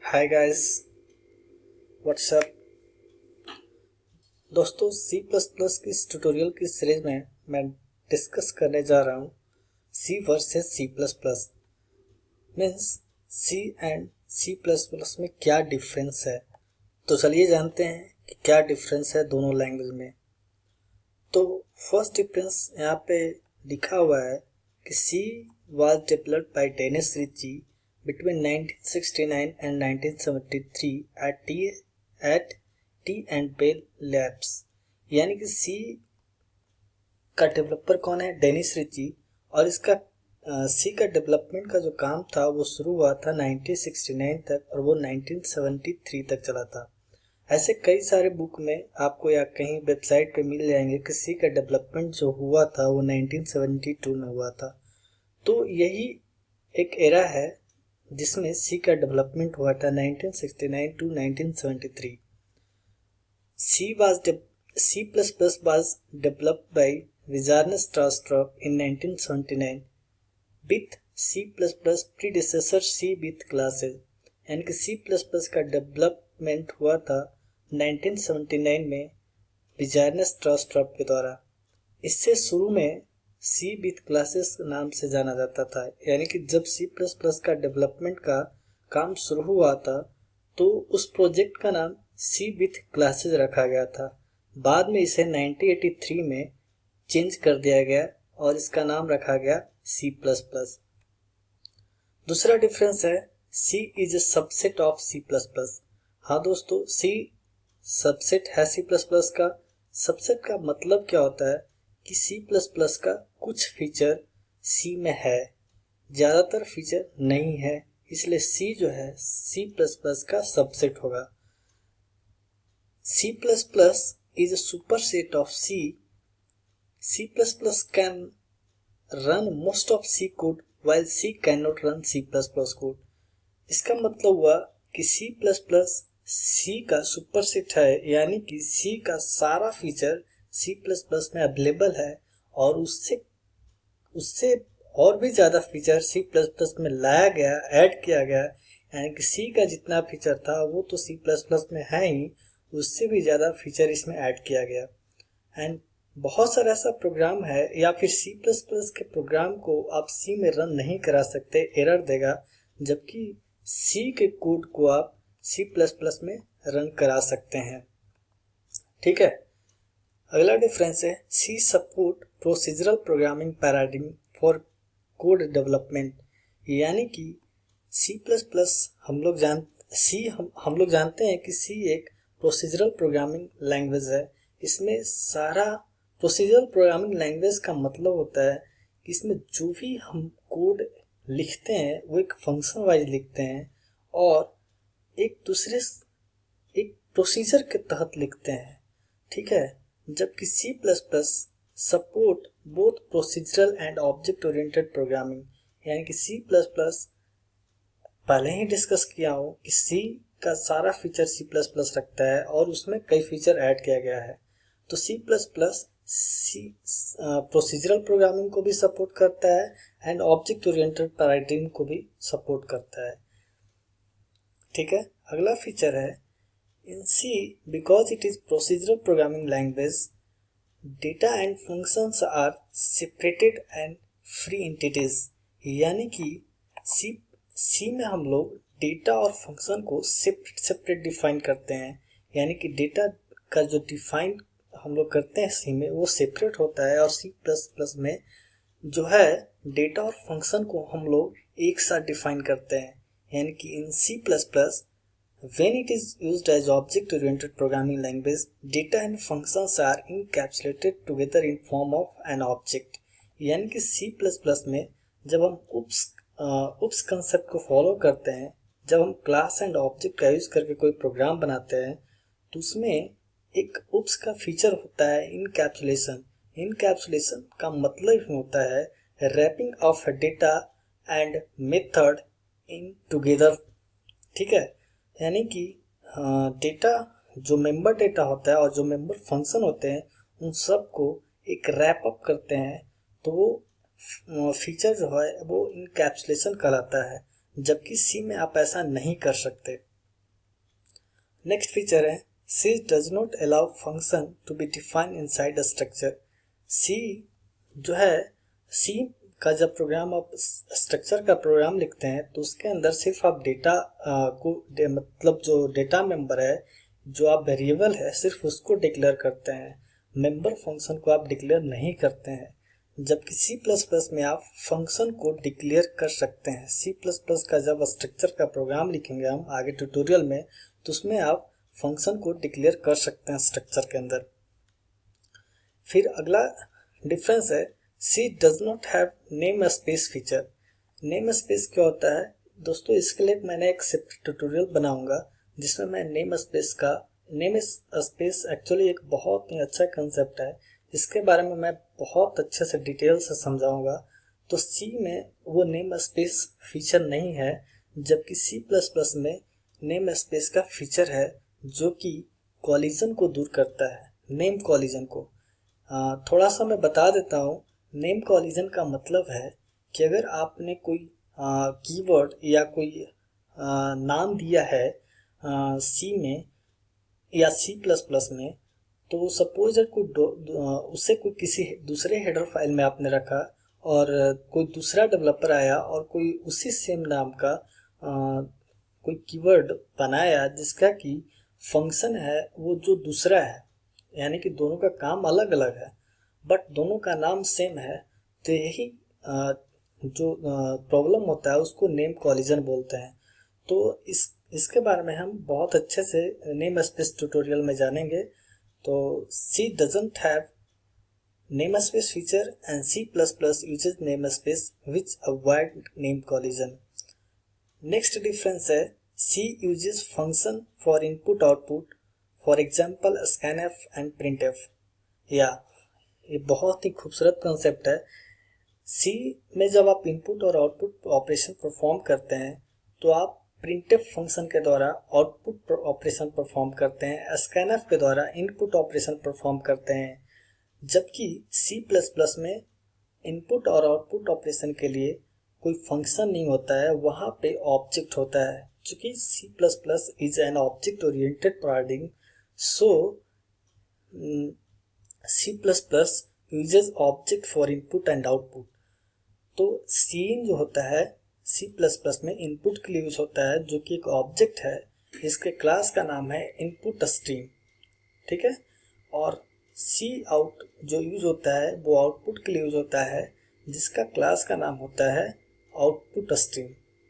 Hi guys, WhatsApp. दोस्तों, सी plus plus की इस ट्यूटोरियल की सीरीज में मैं डिस्कस करने जा रहा हूँ C versus C plus plus. Means C and C plus plus में क्या डिफरेंस है। तो चलिए जानते हैं कि क्या डिफरेंस है दोनों लैंग्वेज में। तो फर्स्ट डिफरेंस यहाँ पे लिखा हुआ है कि C was developed by Dennis Ritchie between 1969 and 1973 at T and Bell labs. यानी कि सी का डेवलपर कौन है? Dennis Ritchie. और इसका सी का डेवलपमेंट का जो काम था वो शुरू हुआ था 1969 तक और वो 1973 तक चला था। ऐसे कई सारे बुक में आपको या कहीं वेबसाइट पे मिल जाएंगे कि सी का डेवलपमेंट जो हुआ था वो 1972 में हुआ था। तो यही एक एरा है जिसमें सी का डेवलपमेंट हुआ था 1969 to 1973। C++ was developed by Vijayarne Strastrup in 1979 with C++ predecessor C with classes। यानी कि C++ का डेवलपमेंट हुआ था 1979 में विजार्ने स्ट्रास्ट्रप के द्वारा। इससे शुरू में C with क्लासेस नाम से जाना जाता था। यानी कि जब C++ का डेवलपमेंट का काम शुरू हुआ था तो उस प्रोजेक्ट का नाम C with क्लासेस रखा गया था। बाद में इसे 1983 में चेंज कर दिया गया और इसका नाम रखा गया C++। दूसरा डिफरेंस है C is a subset of C++। हाँ दोस्तों, C सबसेट है C++ का। सबसेट का मतलब क्या होता है कि C++ का कुछ फीचर C में है, ज़्यादातर फीचर नहीं है, इसलिए C जो है C++ का सबसेट होगा। C++ is a superset of C. C++ can run most of C code while C cannot run C++ code। इसका मतलब हुआ कि C का सुपरसेट है, यानी कि C का सारा फीचर C++ में अवेलेबल है और उससे उससे और भी ज़्यादा फीचर C++ में लाया गया, ऐड किया गया। यानी कि C का जितना फीचर था वो तो C++ में है ही, उससे भी ज़्यादा फीचर इसमें ऐड किया गया। एंड बहुत सारा ऐसा प्रोग्राम है या फिर C++ के प्रोग्राम को आप C में रन नहीं करा सकते, एरर देगा, जबकि C के कोड को आप C++ में रन करा सकते हैं। ठीक है। अगला डिफरेंस है C support procedural programming paradigm for code development. यानी कि C++ हम लोग जानते हैं कि C एक प्रोसीजरल प्रोग्रामिंग लैंग्वेज है। इसमें सारा प्रोसीजरल प्रोग्रामिंग लैंग्वेज का मतलब होता है कि इसमें जो भी हम कोड लिखते हैं वो एक फंक्शन वाइज लिखते हैं और एक प्रोसीजर के तहत लिखते हैं। ठीक है। जबकि C++ support both procedural and object oriented programming. यानी कि C++ पहले ही डिस्कस किया हो कि C का सारा फीचर C++ रखता है और उसमें कई फीचर ऐड किया गया है। तो C++ प्रोसीजरल प्रोग्रामिंग को भी सपोर्ट करता है एंड ऑब्जेक्ट ओरिएंटेड पैराडिग्म को भी सपोर्ट करता है। ठीक है। अगला फीचर है in C, because it is procedural programming language, data and functions are separated and free entities। यानी कि C में हम लोग डेटा और फंक्शन को सेपरेट डिफाइन करते हैं। यानी कि डेटा का जो डिफाइन हम लोग करते हैं C में वो सेपरेट होता है और C++ में जो है डेटा और फंक्शन को हम लोग एक साथ डिफाइन करते हैं। यानी कि इन C++ when it is used as object-oriented programming language, data and functions are encapsulated together in form of an object। यानी कि C++ में जब हम उप्स कंसेप्ट को फॉलो करते हैं, जब हम क्लास एंड ऑब्जेक्ट का यूज करके कोई प्रोग्राम बनाते हैं तो उसमें एक उप्स का फीचर होता है इनकैप्सुलेशन। इनकैप्सुलेशन का मतलब होता है wrapping of data and method in together. ठीक है। यानी कि डेटा जो मेंबर डेटा होता है और जो मेंबर फंक्शन होते हैं उन सब को एक रैप अप करते हैं, तो वो फीचर जो है वो इनकैप्सुलेशन कहलाता है। जबकि C में आप ऐसा नहीं कर सकते। नेक्स्ट फीचर है C does not allow function to be defined inside a structure. C जो है, सी का जब प्रोग्राम आप स्ट्रक्चर का प्रोग्राम लिखते हैं तो उसके अंदर सिर्फ आप डेटा मतलब जो डेटा मेंबर है, जो आप वेरिएबल है, सिर्फ उसको डिक्लेयर करते हैं। मेंबर फंक्शन को आप डिक्लेयर नहीं करते हैं। जबकि सी प्लस प्लस में आप फंक्शन को डिक्लेयर कर सकते हैं। सी प्लस प्लस का जब स्ट्रक्चर का प्रोग्राम लिखेंगे हम आगे ट्यूटोरियल में, तो उसमें आप फंक्शन को डिक्लेयर कर सकते हैं स्ट्रक्चर के अंदर। फिर अगला डिफरेंस है C does not have name space feature. Name space क्या होता है दोस्तों, इसके लिए मैंने एक सेपरेट ट्यूटोरियल बनाऊंगा जिसमें मैं नेम स्पेस एक्चुअली एक बहुत ही अच्छा कंसेप्ट है, इसके बारे में मैं बहुत अच्छे से डिटेल से समझाऊंगा। तो सी में वो नेम स्पेस फीचर नहीं है, जबकि सी प्लस प्लस में नेम स्पेस का फीचर है जो कि कॉलिजन को दूर करता है, नेम कॉलिजन को। थोड़ा सा मैं बता देता हूँ। नेम कॉलिजन का मतलब है कि अगर आपने कोई कीवर्ड या कोई नाम दिया है सी में या सी प्लस प्लस में, तो सपोज उसे कोई किसी दूसरे हेडर फाइल में आपने रखा और कोई दूसरा डेवलपर आया और कोई उसी सेम नाम का कोई कीवर्ड बनाया जिसका कि फंक्शन है वो जो दूसरा है, यानी कि दोनों का काम अलग अलग है बट दोनों का नाम सेम है, तो यही जो प्रॉब्लम होता है उसको नेम कॉलिजन बोलते हैं। तो इसके बारे में हम बहुत अच्छे से नेम स्पेस ट्यूटोरियल में जानेंगे। तो C doesn't have namespace feature and C++ uses namespace which avoid name collision. Next difference है C uses function for input output, for example scanf and printf। या ये बहुत ही खूबसूरत कंसेप्ट है। C में जब आप इनपुट और आउटपुट ऑपरेशन परफॉर्म करते हैं तो आप प्रिंटफ फंक्शन के द्वारा आउटपुट ऑपरेशन परफॉर्म करते हैं, स्कैनफ के द्वारा इनपुट ऑपरेशन परफॉर्म करते हैं। जबकि C++ में इनपुट और आउटपुट ऑपरेशन के लिए कोई फंक्शन नहीं होता है, वहाँ पे ऑब्जेक्ट होता है। चूंकि C++ is an object oriented programming, so C++ uses object for input and output. तो सीन जो होता है C++ में इनपुट के लिए यूज होता है, जो कि एक ऑब्जेक्ट है। इसके क्लास का नाम है इनपुट स्ट्रीम, ठीक है। और सी आउट जो यूज होता है वो आउटपुट के लिए यूज होता है, जिसका क्लास का नाम होता है आउटपुट स्ट्रीम,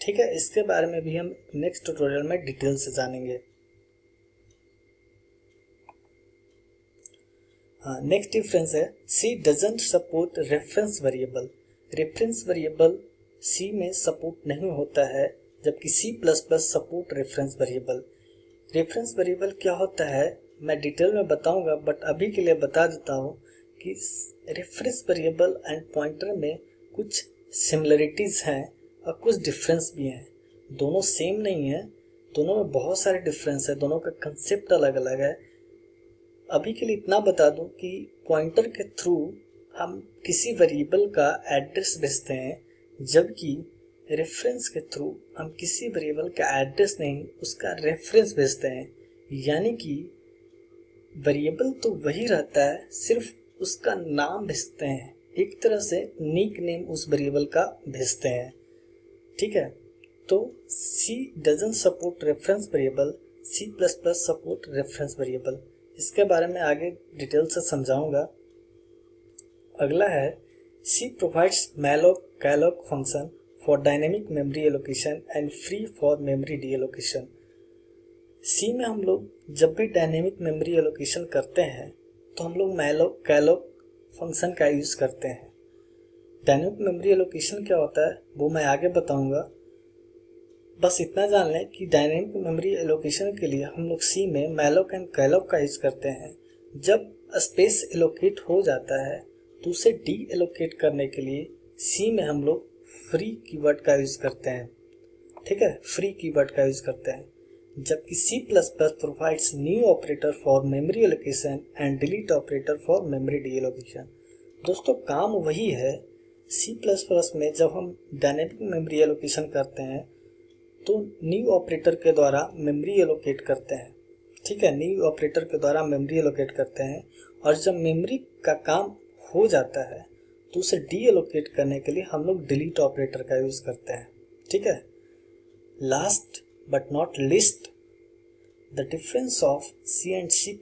ठीक है। इसके बारे में भी हम नेक्स्ट ट्यूटोरियल में डिटेल से जानेंगे। नेक्स्ट डिफरेंस है C doesn't support reference variable. Reference variable C में सपोर्ट नहीं होता है, जबकि C++ support reference variable. Reference variable क्या होता है मैं डिटेल में बताऊंगा, बट अभी के लिए बता देता हूँ कि रेफरेंस वेरिएबल एंड पॉइंटर में कुछ सिमिलरिटीज हैं और कुछ डिफरेंस भी हैं। दोनों सेम नहीं है, दोनों में बहुत सारे डिफरेंस है, दोनों का कंसेप्ट अलग अलग है। अभी के लिए इतना बता दूं कि पॉइंटर के थ्रू हम किसी वेरिएबल का एड्रेस भेजते हैं, जबकि रेफरेंस के थ्रू हम किसी वेरिएबल का एड्रेस नहीं उसका रेफरेंस भेजते हैं। यानी कि वेरिएबल तो वही रहता है, सिर्फ उसका नाम भेजते हैं, एक तरह से निक नेम उस वेरिएबल का भेजते हैं, ठीक है। तो C doesn't support reference variable, C++ support reference variable. इसके बारे में आगे डिटेल से समझाऊंगा। अगला है C provides malloc-calloc function for dynamic memory allocation and free for memory deallocation। C में हम लोग जब भी डायनेमिक मेमोरी एलोकेशन करते हैं तो हम लोग malloc-calloc फंक्शन का यूज़ करते हैं। डायनेमिक मेमोरी एलोकेशन क्या होता है वो मैं आगे बताऊंगा। बस इतना जान लें कि डायनेमिक मेमोरी एलोकेशन के लिए हम लोग C में malloc एंड calloc का यूज़ करते हैं। जब स्पेस एलोकेट हो जाता है तो उसे डी एलोकेट करने के लिए C में हम लोग फ्री कीवर्ड का यूज करते हैं, ठीक है, फ्री कीवर्ड का यूज करते हैं। जबकि C++ provides new operator for memory allocation and delete operator for memory D allocation. दोस्तों काम वही है। C++ में जब हम डायनेमिक मेमोरी एलोकेशन करते हैं तो न्यू ऑपरेटर के द्वारा मेमोरी एलोकेट करते हैं, ठीक है, न्यू ऑपरेटर के द्वारा मेमोरी एलोकेट करते हैं, और जब मेमोरी का काम हो जाता है तो उसे डी एलोकेट करने के लिए हम लोग डिलीट ऑपरेटर का यूज करते हैं। ठीक है, last but not least, the difference of C and C++,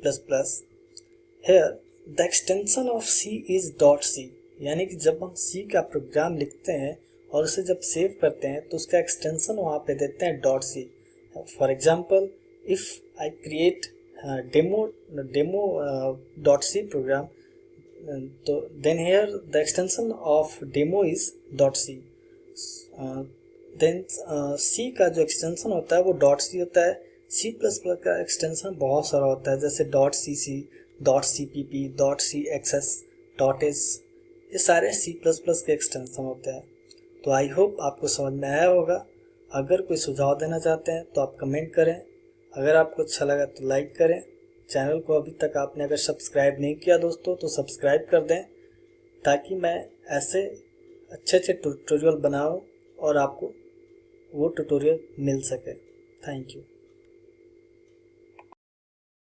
here the extension of C is .c, यानी कि जब हम C का प्रोग्राम लिखते हैं और उसे जब सेव करते हैं तो उसका एक्सटेंशन वहाँ पे देते हैं .c। For example, if I create demo .c program, तो then here the extension of demo is .c। Then C का जो एक्सटेंशन होता है वो .c होता है। C++ का एक्सटेंशन बहुत सारा होता है, जैसे .cc, .cpp, .cxs, .s, ये सारे C++ के एक्सटेंशन होते हैं। तो आई होप आपको समझ में आया होगा। अगर कोई सुझाव देना चाहते हैं तो आप कमेंट करें। अगर आपको अच्छा लगा तो लाइक करें। चैनल को अभी तक आपने अगर सब्सक्राइब नहीं किया दोस्तों तो सब्सक्राइब कर दें, ताकि मैं ऐसे अच्छे अच्छे ट्यूटोरियल बनाऊं और आपको वो ट्यूटोरियल मिल सके। Thank you.